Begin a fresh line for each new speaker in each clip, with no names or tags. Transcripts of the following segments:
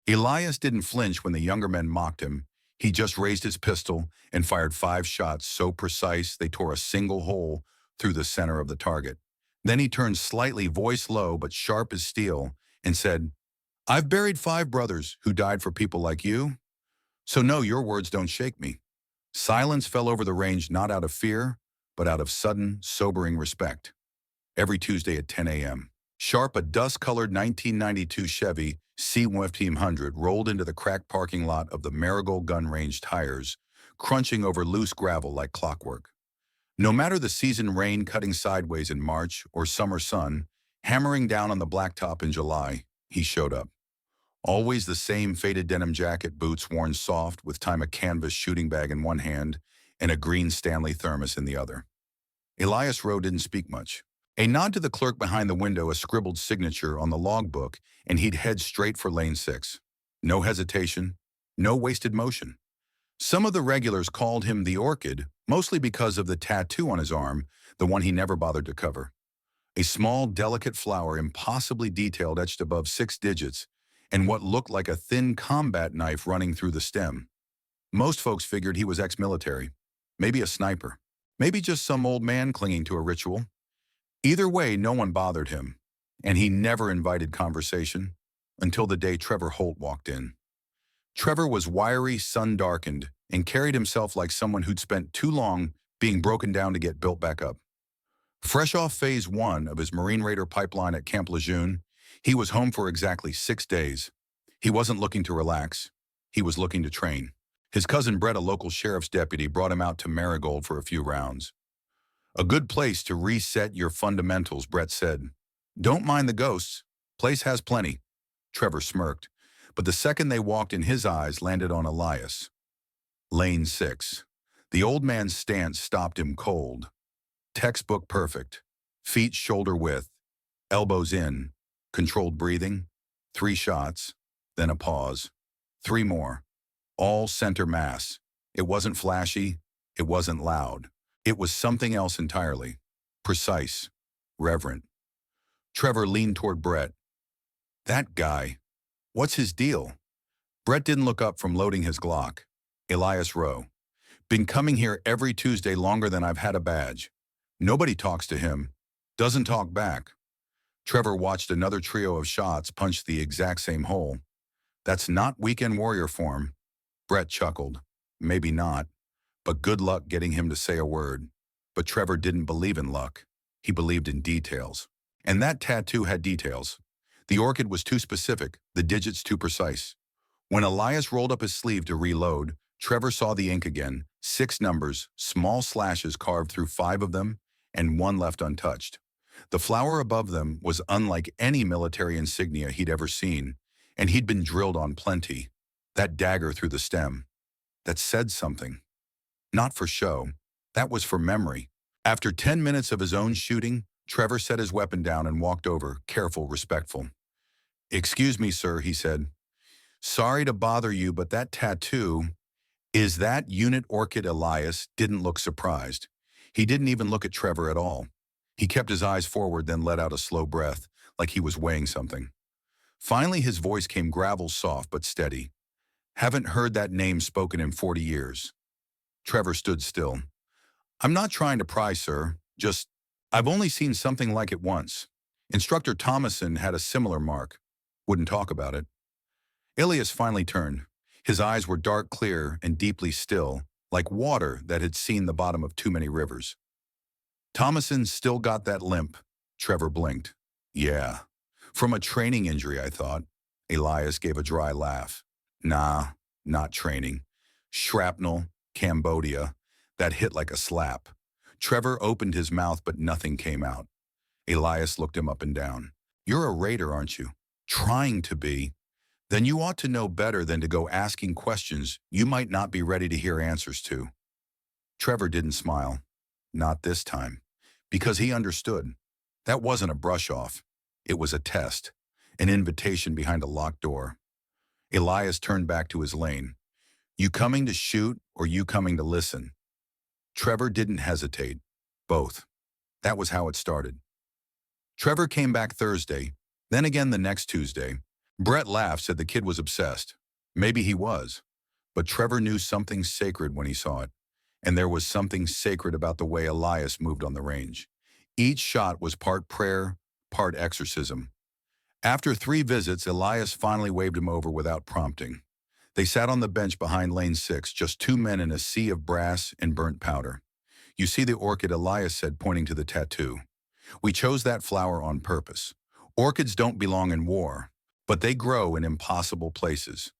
Elias didn't flinch when the younger men mocked him. He just raised his pistol and fired 5 shots so precise they tore a single hole through the center of the target. Then he turned slightly, voice low but sharp as steel, and said, "I've buried 5 brothers who died for people like you, so no, your words don't shake me." Silence fell over the range, not out of fear, but out of sudden, sobering respect. Every Tuesday at 10 a.m. Sharp, a dust-colored 1992 Chevy C-1500 rolled into the cracked parking lot of the Marigold Gun Range tires, crunching over loose gravel like clockwork. No matter the season, rain cutting sideways in March or summer sun hammering down on the blacktop in July, he showed up. Always the same faded denim jacket, boots worn soft with time, a canvas shooting bag in one hand and a green Stanley thermos in the other. Elias Rowe didn't speak much. A nod to the clerk behind the window, a scribbled signature on the logbook, and he'd head straight for lane 6. No hesitation, no wasted motion. Some of the regulars called him the Orchid, mostly because of the tattoo on his arm, the one he never bothered to cover. A small, delicate flower, impossibly detailed, etched above 6 digits, and what looked like a thin combat knife running through the stem. Most folks figured he was ex-military, maybe a sniper, maybe just some old man clinging to a ritual. Either way, no one bothered him, and he never invited conversation until the day Trevor Holt walked in. Trevor was wiry, sun-darkened, and carried himself like someone who'd spent too long being broken down to get built back up. Fresh off Phase 1 of his Marine Raider pipeline at Camp Lejeune, he was home for exactly 6 days. He wasn't looking to relax. He was looking to train. His cousin Brett, a local sheriff's deputy, brought him out to Marigold for a few rounds. "A good place to reset your fundamentals," Brett said. "Don't mind the ghosts. Place has plenty." Trevor smirked, but the second they walked in, his eyes landed on Elias. Lane 6. The old man's stance stopped him cold. Textbook perfect. Feet shoulder width. Elbows in. Controlled breathing. 3 shots. Then a pause. 3 more. All center mass. It wasn't flashy. It wasn't loud. It was something else entirely. Precise. Reverent. Trevor leaned toward Brett. "That guy. What's his deal?" Brett didn't look up from loading his Glock. "Elias Rowe. Been coming here every Tuesday longer than I've had a badge. Nobody talks to him. Doesn't talk back." Trevor watched another trio of shots punch the exact same hole. "That's not weekend warrior form." Brett chuckled. "Maybe not, but good luck getting him to say a word." But Trevor didn't believe in luck. He believed in details. And that tattoo had details. The orchid was too specific, the digits too precise. When Elias rolled up his sleeve to reload, Trevor saw the ink again, 6 numbers, small slashes carved through 5 of them, and 1 left untouched. The flower above them was unlike any military insignia he'd ever seen, and he'd been drilled on plenty. That dagger through the stem. That said something. Not for show. That was for memory. After 10 minutes of his own shooting, Trevor set his weapon down and walked over, careful, respectful. "Excuse me, sir," he said. "Sorry to bother you, but that tattoo, is that Unit Orchid?" Elias didn't look surprised. He didn't even look at Trevor at all. He kept his eyes forward, then let out a slow breath, like he was weighing something. Finally, his voice came gravel soft but steady. "Haven't heard that name spoken in 40 years. Trevor stood still. "I'm not trying to pry, sir. Just, I've only seen something like it once. Instructor Thomason had a similar mark. Wouldn't talk about it." Elias finally turned. His eyes were dark, clear, and deeply still, like water that had seen the bottom of too many rivers. "Thomason still got that limp." Trevor blinked. "Yeah. From a training injury, I thought." Elias gave a dry laugh. "Nah, not training. Shrapnel, Cambodia. That hit like a slap." Trevor opened his mouth, but nothing came out. Elias looked him up and down. "You're a raider, aren't you?" "Trying to be." "Then you ought to know better than to go asking questions you might not be ready to hear answers to." Trevor didn't smile. Not this time. Because he understood. That wasn't a brush-off. It was a test. An invitation behind a locked door. Elias turned back to his lane. "You coming to shoot or you coming to listen?" Trevor didn't hesitate. Both. That was how it started. Trevor came back Thursday, then again the next Tuesday. Brett laughed, said the kid was obsessed. Maybe he was, but Trevor knew something sacred when he saw it, and there was something sacred about the way Elias moved on the range. Each shot was part prayer, part exorcism. After 3 visits, Elias finally waved him over without prompting. They sat on the bench behind lane 6, just 2 men in a sea of brass and burnt powder. You see the orchid, Elias said, pointing to the tattoo. We chose that flower on purpose. Orchids don't belong in war, but they grow in impossible places.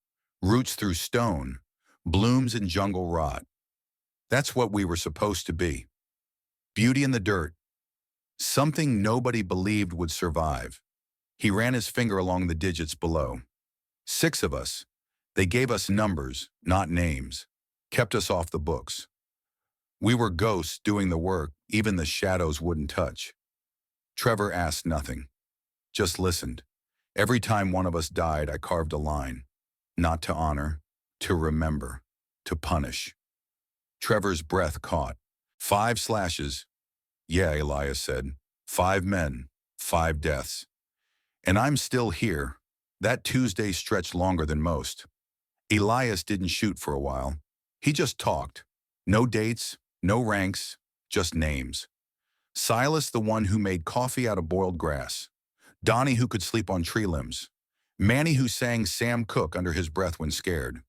Roots through stone, blooms in jungle rot. That's what we were supposed to be. Beauty in the dirt. Something nobody believed would survive. He ran his finger along the digits below. 6 of us. They gave us numbers, not names. Kept us off the books. We were ghosts doing the work even the shadows wouldn't touch. Trevor asked nothing. Just listened. Every time one of us died, I carved a line. Not to honor, to remember, to punish. Trevor's breath caught. 5 slashes. Yeah, Elias said. 5 men, 5 deaths. And I'm still here. That Tuesday stretched longer than most. Elias didn't shoot for a while. He just talked. No dates, no ranks, just names. Silas, the one who made coffee out of boiled grass. Donnie, who could sleep on tree limbs. Manny, who sang Sam Cooke under his breath when scared.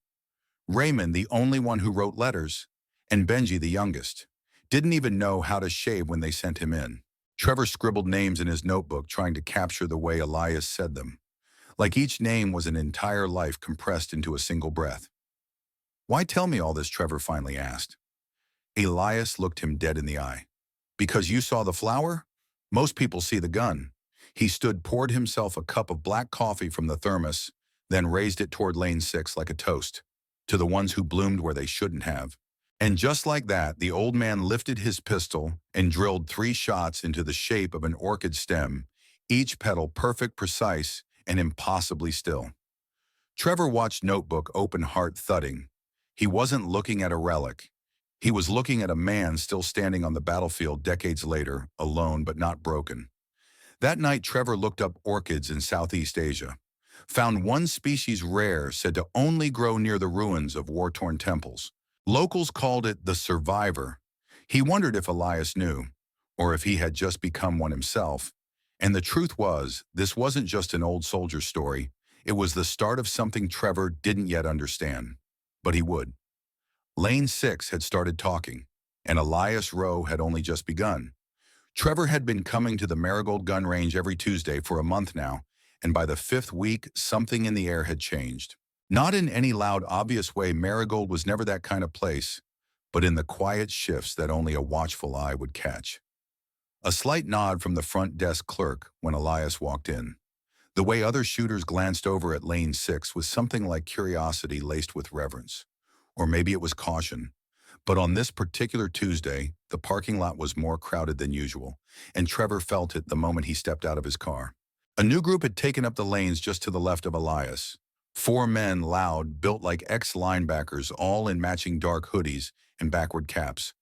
Raymond, the only one who wrote letters. And Benji, the youngest. Didn't even know how to shave when they sent him in. Trevor scribbled names in his notebook, trying to capture the way Elias said them. Like each name was an entire life compressed into a single breath. Why tell me all this, Trevor finally asked. Elias looked him dead in the eye. Because you saw the flower? Most people see the gun. He stood, poured himself a cup of black coffee from the thermos, then raised it toward lane 6 like a toast, to the ones who bloomed where they shouldn't have. And just like that, the old man lifted his pistol and drilled 3 shots into the shape of an orchid stem, each petal perfect, precise, and impossibly still. Trevor watched notebook, open, heart thudding. He wasn't looking at a relic. He was looking at a man still standing on the battlefield decades later, alone but not broken. That night, Trevor looked up orchids in Southeast Asia. Found one species rare, said to only grow near the ruins of war-torn temples. Locals called it the survivor. He wondered if Elias knew, or if he had just become one himself. And the truth was, this wasn't just an old soldier story. It was the start of something Trevor didn't yet understand. But he would. Lane 6 had started talking, and Elias Rowe had only just begun. Trevor had been coming to the Marigold gun range every Tuesday for a month now, and by the 5th week, something in the air had changed. Not in any loud, obvious way. Marigold was never that kind of place, but in the quiet shifts that only a watchful eye would catch. A slight nod from the front desk clerk when Elias walked in. The way other shooters glanced over at lane 6 was something like curiosity laced with reverence. Or maybe it was caution. But on this particular Tuesday, the parking lot was more crowded than usual, and Trevor felt it the moment he stepped out of his car. A new group had taken up the lanes just to the left of Elias. 4 men, loud, built like ex-linebackers, all in matching dark hoodies and backward caps.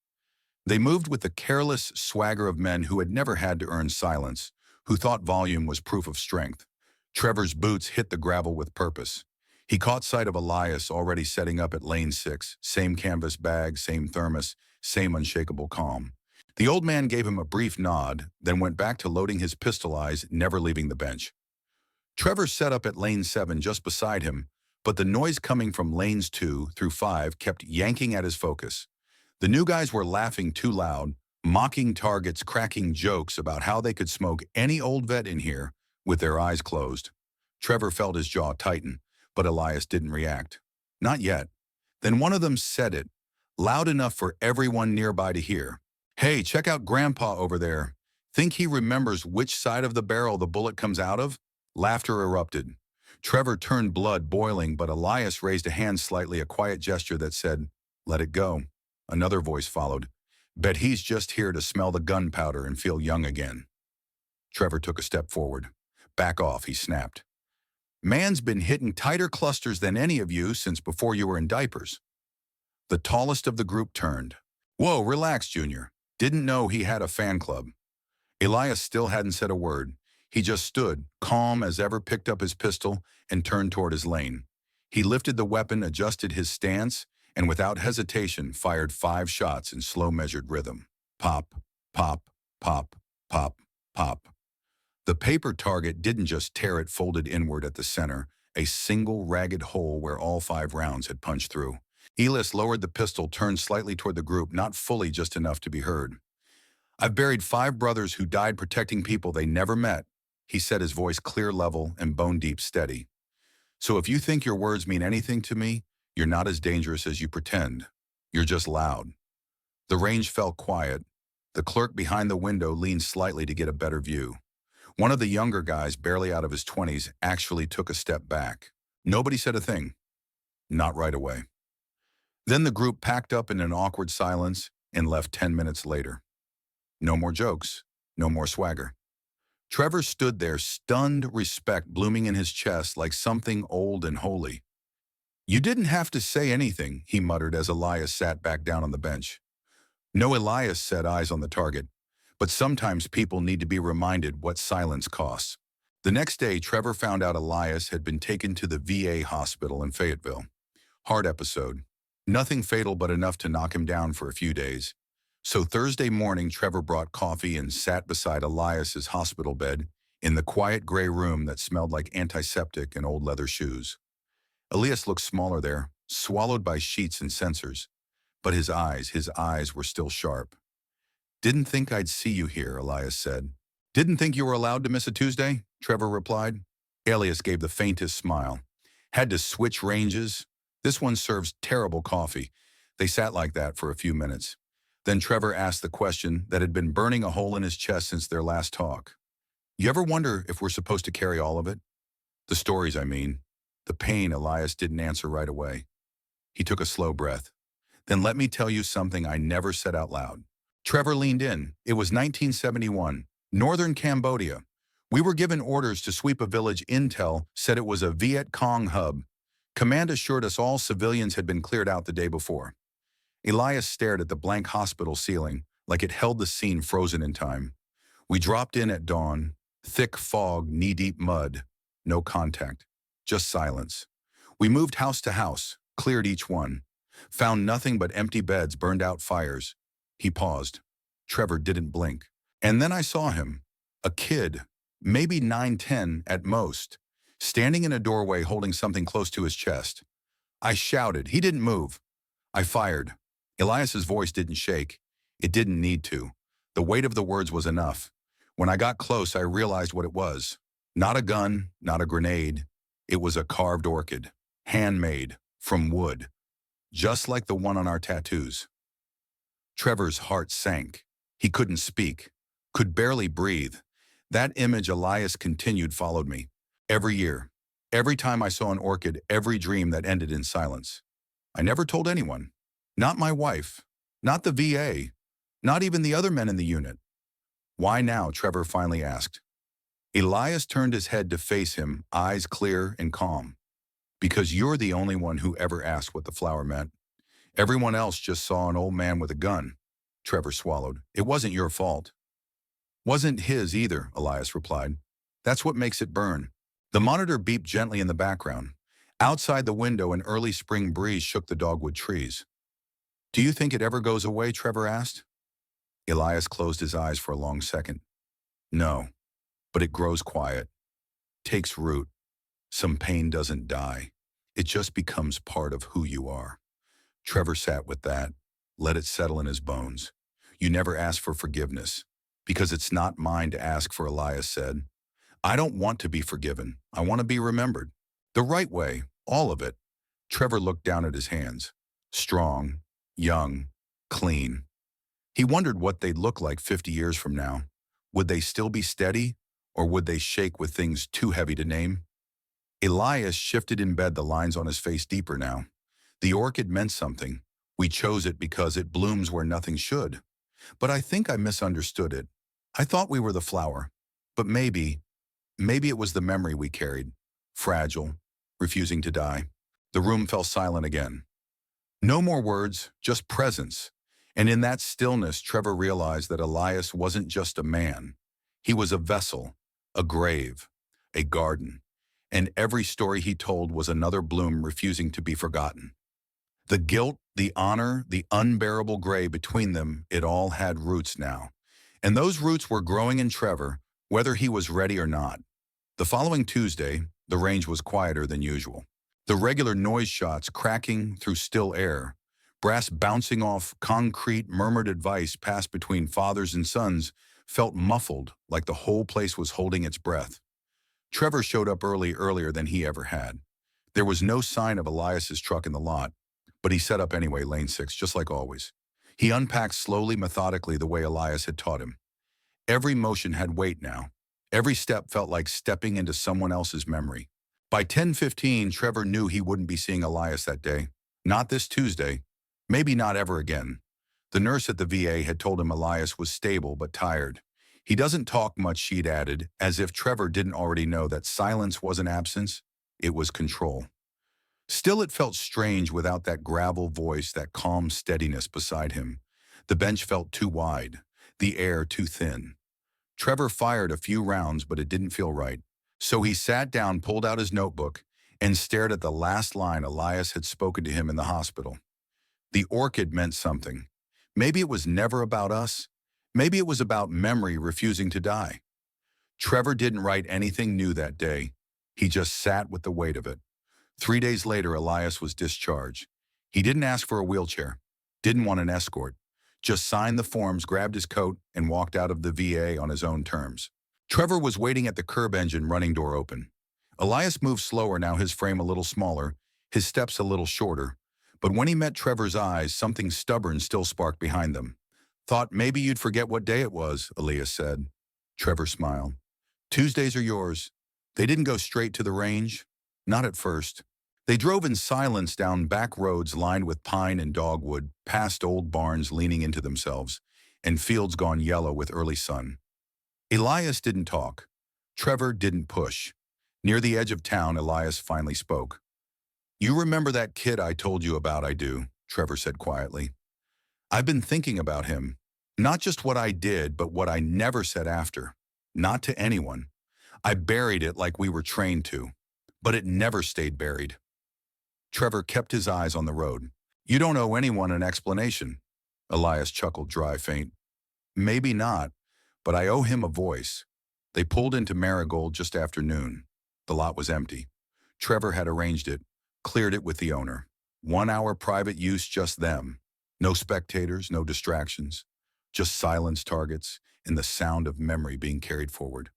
They moved with the careless swagger of men who had never had to earn silence, who thought volume was proof of strength. Trevor's boots hit the gravel with purpose. He caught sight of Elias already setting up at lane 6, same canvas bag, same thermos, same unshakable calm. The old man gave him a brief nod, then went back to loading his pistol eyes, never leaving the bench. Trevor set up at lane 7 just beside him, but the noise coming from lanes 2 through 5 kept yanking at his focus. The new guys were laughing too loud, mocking targets, cracking jokes about how they could smoke any old vet in here with their eyes closed. Trevor felt his jaw tighten, but Elias didn't react. Not yet. Then one of them said it, loud enough for everyone nearby to hear. Hey, check out Grandpa over there. Think he remembers which side of the barrel the bullet comes out of? Laughter erupted. Trevor turned, blood boiling, but Elias raised a hand slightly, a quiet gesture that said, let it go. Another voice followed. Bet he's just here to smell the gunpowder and feel young again. Trevor took a step forward. Back off, he snapped. Man's been hitting tighter clusters than any of you since before you were in diapers. The tallest of the group turned. Whoa, relax, Junior. Didn't know he had a fan club. Elias still hadn't said a word. He just stood, calm as ever, picked up his pistol, and turned toward his lane. He lifted the weapon, adjusted his stance, and without hesitation fired 5 shots in slow measured rhythm. Pop, pop, pop, pop, pop. The paper target didn't just tear, it folded inward at the center, a single ragged hole where all 5 rounds had punched through. Elias lowered the pistol, turned slightly toward the group, not fully, just enough to be heard. "I've buried 5 brothers who died protecting people they never met," he said, his voice clear, level, and bone-deep steady. "So if you think your words mean anything to me, you're not as dangerous as you pretend. You're just loud." The range fell quiet. The clerk behind the window leaned slightly to get a better view. One of the younger guys, barely out of his 20s, actually took a step back. Nobody said a thing. Not right away. Then the group packed up in an awkward silence and left 10 minutes later. No more jokes, no more swagger. Trevor stood there, stunned respect blooming in his chest like something old and holy. "You didn't have to say anything," he muttered as Elias sat back down on the bench. "No," Elias said, eyes on the target. "But sometimes people need to be reminded what silence costs." The next day, Trevor found out Elias had been taken to the VA hospital in Fayetteville. Heart episode. Nothing fatal, but enough to knock him down for a few days. So Thursday morning, Trevor brought coffee and sat beside Elias's hospital bed in the quiet gray room that smelled like antiseptic and old leather shoes. Elias looked smaller there, swallowed by sheets and sensors. But his eyes were still sharp. "Didn't think I'd see you here," Elias said. "Didn't think you were allowed to miss a Tuesday," Trevor replied. Elias gave the faintest smile. "Had to switch ranges. This one serves terrible coffee." They sat like that for a few minutes. Then Trevor asked the question that had been burning a hole in his chest since their last talk. "You ever wonder if we're supposed to carry all of it? The stories, I mean. The pain." Elias didn't answer right away. He took a slow breath. "Then let me tell you something I never said out loud." Trevor leaned in. It was 1971, northern Cambodia. We were given orders to sweep a village. Intel said it was a Viet Cong hub. Command assured us all civilians had been cleared out the day before. Elias stared at the blank hospital ceiling, like it held the scene frozen in time. "We dropped in at dawn. Thick fog, knee-deep mud. No contact. Just silence. We moved house to house, cleared each one. Found nothing but empty beds, burned out fires." He paused. Trevor didn't blink. "And then I saw him. A kid, maybe 9, 10 at most, standing in a doorway holding something close to his chest. I shouted. He didn't move. I fired." Elias's voice didn't shake. It didn't need to. The weight of the words was enough. "When I got close, I realized what it was. Not a gun, not a grenade. It was a carved orchid. Handmade, from wood. Just like the one on our tattoos." Trevor's heart sank. He couldn't speak, could barely breathe. "That image," Elias continued, "followed me. Every year. Every time I saw an orchid, every dream that ended in silence. I never told anyone. Not my wife. Not the VA. Not even the other men in the unit." "Why now?" Trevor finally asked. Elias turned his head to face him, eyes clear and calm. "Because you're the only one who ever asked what the flower meant. Everyone else just saw an old man with a gun." Trevor swallowed. "It wasn't your fault." "Wasn't his either," Elias replied. "That's what makes it burn." The monitor beeped gently in the background. Outside the window, an early spring breeze shook the dogwood trees. "Do you think it ever goes away?" Trevor asked. Elias closed his eyes for a long second. "No, but it grows quiet. Takes root. Some pain doesn't die. It just becomes part of who you are." Trevor sat with that, let it settle in his bones. "You never asked for forgiveness." "Because it's not mine to ask for," Elias said. "I don't want to be forgiven. I want to be remembered. The right way, all of it." Trevor looked down at his hands. Strong, young, clean. He wondered what they'd look like 50 years from now. Would they still be steady, or would they shake with things too heavy to name? Elias shifted in bed, the lines on his face deeper now. "The orchid meant something. We chose it because it blooms where nothing should. But I think I misunderstood it. I thought we were the flower. But maybe it was the memory we carried. Fragile, refusing to die." The room fell silent again. No more words, just presence. And in that stillness, Trevor realized that Elias wasn't just a man. He was a vessel a grave, a garden, and every story he told was another bloom refusing to be forgotten. The guilt, the honor, the unbearable gray between them, it all had roots now. And those roots were growing in Trevor, whether he was ready or not. The following Tuesday, the range was quieter than usual. The regular noise shots cracking through still air, brass bouncing off concrete murmured advice passed between fathers and sons, felt muffled like the whole place was holding its breath. Trevor showed up earlier than he ever had. There was no sign of Elias's truck in the lot, but he set up anyway, lane 6, just like always. He unpacked slowly, methodically, the way Elias had taught him. Every motion had weight now. Every step felt like stepping into someone else's memory. By 10:15, Trevor knew he wouldn't be seeing Elias that day. Not this Tuesday. Maybe not ever again. The nurse at the VA had told him Elias was stable but tired. He doesn't talk much, she'd added, as if Trevor didn't already know that silence wasn't absence, it was control. Still, it felt strange without that gravel voice, that calm steadiness beside him. The bench felt too wide, the air too thin. Trevor fired a few rounds, but it didn't feel right. So he sat down, pulled out his notebook, and stared at the last line Elias had spoken to him in the hospital. The orchid meant something. Maybe it was never about us. Maybe it was about memory refusing to die. Trevor didn't write anything new that day. He just sat with the weight of it. 3 days later, Elias was discharged. He didn't ask for a wheelchair, didn't want an escort, just signed the forms, grabbed his coat, and walked out of the VA on his own terms. Trevor was waiting at the curb engine running door open. Elias moved slower now, his frame a little smaller, his steps a little shorter. But when he met Trevor's eyes, something stubborn still sparked behind them. "Thought maybe you'd forget what day it was," Elias said. Trevor smiled. "Tuesdays are yours." They didn't go straight to the range. Not at first. They drove in silence down back roads lined with pine and dogwood, past old barns leaning into themselves, and fields gone yellow with early sun. Elias didn't talk. Trevor didn't push. Near the edge of town, Elias finally spoke. "You remember that kid I told you about?" "I do," Trevor said quietly. "I've been thinking about him. Not just what I did, but what I never said after. Not to anyone. I buried it like we were trained to. But it never stayed buried." Trevor kept his eyes on the road. "You don't owe anyone an explanation." Elias chuckled, dry, faint. "Maybe not, but I owe him a voice." They pulled into Marigold just after noon. The lot was empty. Trevor had arranged it, cleared it with the owner. 1 hour private use, just them. No spectators, no distractions. Just silenced targets and the sound of memory being carried forward.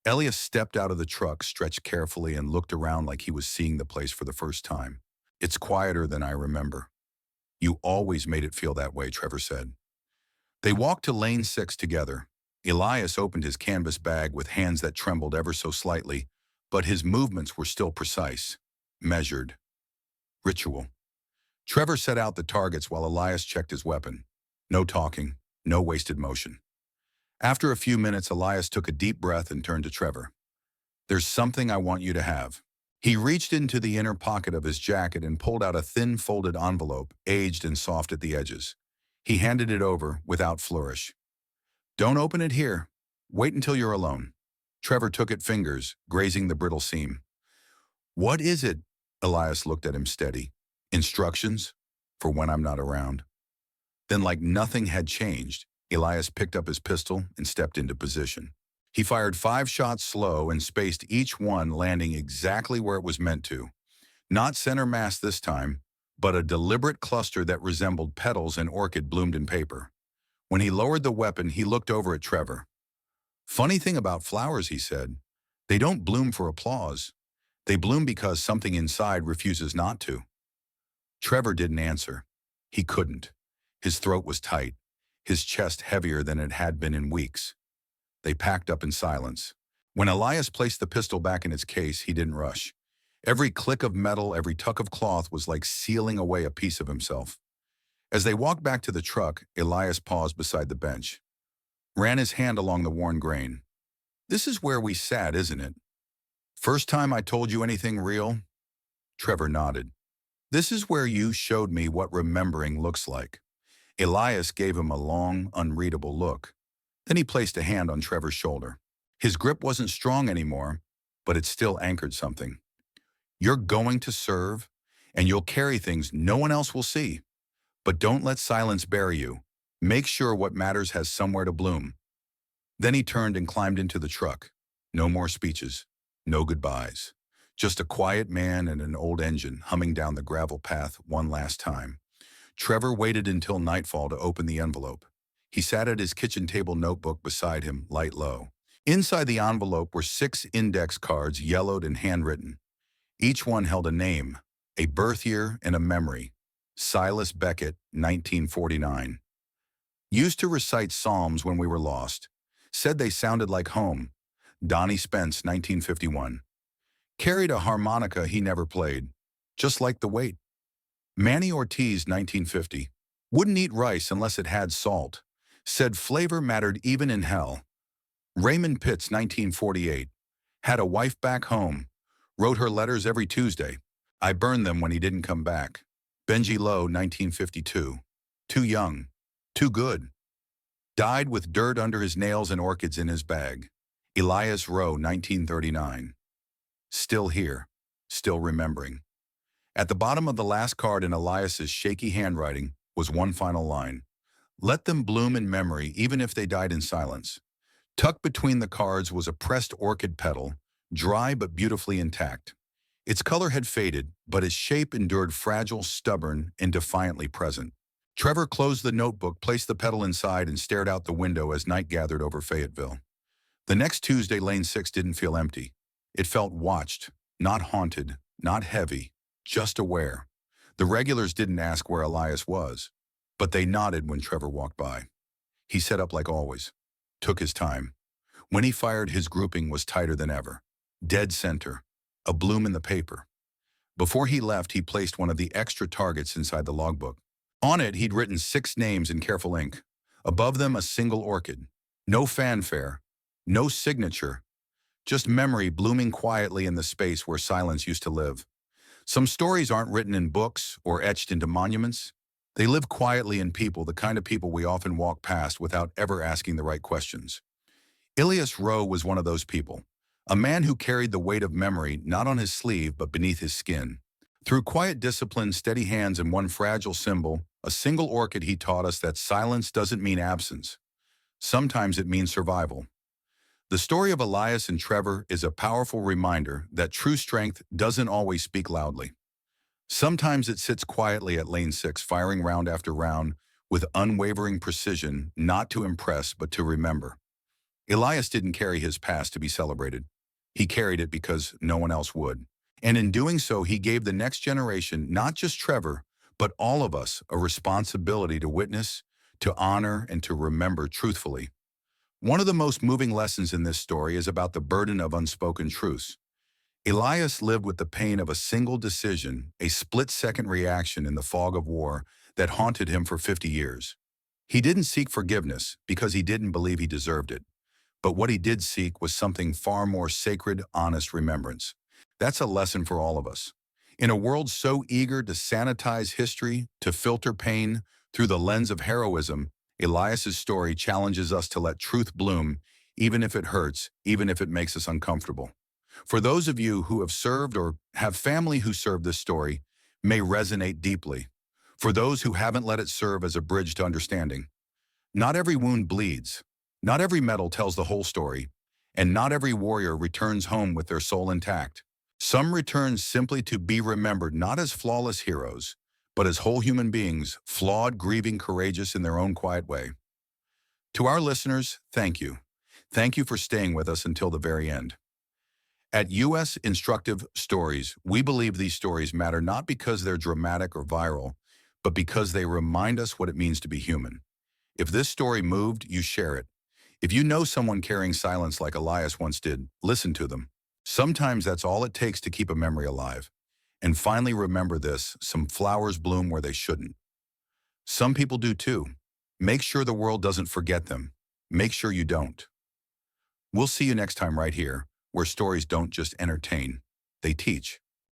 Elias stepped out of the truck, stretched carefully, and looked around like he was seeing the place for the first time. "It's quieter than I remember." "You always made it feel that way," Trevor said. They walked to lane 6 together. Elias opened his canvas bag with hands that trembled ever so slightly, but his movements were still precise, measured, ritual. Trevor set out the targets while Elias checked his weapon. No talking, no wasted motion. After a few minutes, Elias took a deep breath and turned to Trevor. "There's something I want you to have." He reached into the inner pocket of his jacket and pulled out a thin folded envelope, aged and soft at the edges. He handed it over without flourish. "Don't open it here. Wait until you're alone." Trevor took it, fingers grazing the brittle seam. "What is it?" Elias looked at him steady. "Instructions for when I'm not around." Then, like nothing had changed, Elias picked up his pistol and stepped into position. He fired 5 shots slow and spaced, each one landing exactly where it was meant to. Not center mass this time, but a deliberate cluster that resembled petals an orchid bloomed in paper. When he lowered the weapon, he looked over at Trevor. "Funny thing about flowers," he said. "They don't bloom for applause. They bloom because something inside refuses not to." Trevor didn't answer. He couldn't. His throat was tight, his chest heavier than it had been in weeks. They packed up in silence. When Elias placed the pistol back in its case, he didn't rush. Every click of metal, every tuck of cloth was like sealing away a piece of himself. As they walked back to the truck, Elias paused beside the bench, ran his hand along the worn grain. "This is where we sat, isn't it? First time I told you anything real?" Trevor nodded. "This is where you showed me what remembering looks like." Elias gave him a long, unreadable look. Then he placed a hand on Trevor's shoulder. His grip wasn't strong anymore, but it still anchored something. You're going to serve, and you'll carry things no one else will see. But don't let silence bury you. Make sure what matters has somewhere to bloom. Then he turned and climbed into the truck. No more speeches. No goodbyes. Just a quiet man and an old engine humming down the gravel path one last time. Trevor waited until nightfall to open the envelope. He sat at his kitchen table notebook beside him, light low. Inside the envelope were 6 index cards, yellowed and handwritten. Each one held a name, a birth year, and a memory. Silas Beckett, 1949. Used to recite psalms when we were lost. Said they sounded like home. Donnie Spence, 1951. Carried a harmonica he never played. Just like the weight. Manny Ortiz, 1950. Wouldn't eat rice unless it had salt. Said flavor mattered even in hell. Raymond Pitts, 1948. Had a wife back home. Wrote her letters every Tuesday. I burned them when he didn't come back. Benji Lowe, 1952. Too young. Too good. Died with dirt under his nails and orchids in his bag. Elias Rowe, 1939. Still here. Still remembering. At the bottom of the last card in Elias's shaky handwriting was one final line. Let them bloom in memory even if they died in silence. Tucked between the cards was a pressed orchid petal, dry but beautifully intact. Its color had faded, but its shape endured, fragile, stubborn, and defiantly present. Trevor closed the notebook, placed the petal inside, and stared out the window as night gathered over Fayetteville. The next Tuesday, Lane 6 didn't feel empty. It felt watched, not haunted, not heavy, just aware. The regulars didn't ask where Elias was, but they nodded when Trevor walked by. He set up like always. Took his time. When he fired, his grouping was tighter than ever. Dead center. A bloom in the paper. Before he left, he placed one of the extra targets inside the logbook. On it, he'd written 6 names in careful ink. Above them, a single orchid. No fanfare. No signature. Just memory blooming quietly in the space where silence used to live. Some stories aren't written in books or etched into monuments. They live quietly in people, the kind of people we often walk past without ever asking the right questions. Elias Rowe was one of those people. A man who carried the weight of memory not on his sleeve but beneath his skin. Through quiet discipline, steady hands, and one fragile symbol, a single orchid, he taught us that silence doesn't mean absence. Sometimes it means survival. The story of Elias and Trevor is a powerful reminder that true strength doesn't always speak loudly. Sometimes it sits quietly at Lane 6, firing round after round with unwavering precision, not to impress but to remember. Elias didn't carry his past to be celebrated. He carried it because no one else would. And in doing so, he gave the next generation, not just Trevor, but all of us, a responsibility to witness, to honor, and to remember truthfully. One of the most moving lessons in this story is about the burden of unspoken truths. Elias lived with the pain of a single decision, a split-second reaction in the fog of war that haunted him for 50 years. He didn't seek forgiveness because he didn't believe he deserved it. But what he did seek was something far more sacred, honest remembrance. That's a lesson for all of us. In a world so eager to sanitize history, to filter pain through the lens of heroism, Elias's story challenges us to let truth bloom, even if it hurts, even if it makes us uncomfortable. For those of you who have served or have family who served, this story may resonate deeply. For those who haven't, let it serve as a bridge to understanding. Not every wound bleeds. Not every medal tells the whole story. And not every warrior returns home with their soul intact. Some return simply to be remembered not as flawless heroes, but as whole human beings, flawed, grieving, courageous in their own quiet way. To our listeners, thank you. Thank you for staying with us until the very end. At U.S. Instructive Stories, we believe these stories matter not because they're dramatic or viral, but because they remind us what it means to be human. If this story moved, you share it. If you know someone carrying silence like Elias once did, listen to them. Sometimes that's all it takes to keep a memory alive. And finally, remember this: some flowers bloom where they shouldn't. Some people do too. Make sure the world doesn't forget them. Make sure you don't. We'll see you next time right here, where stories don't just entertain, they teach.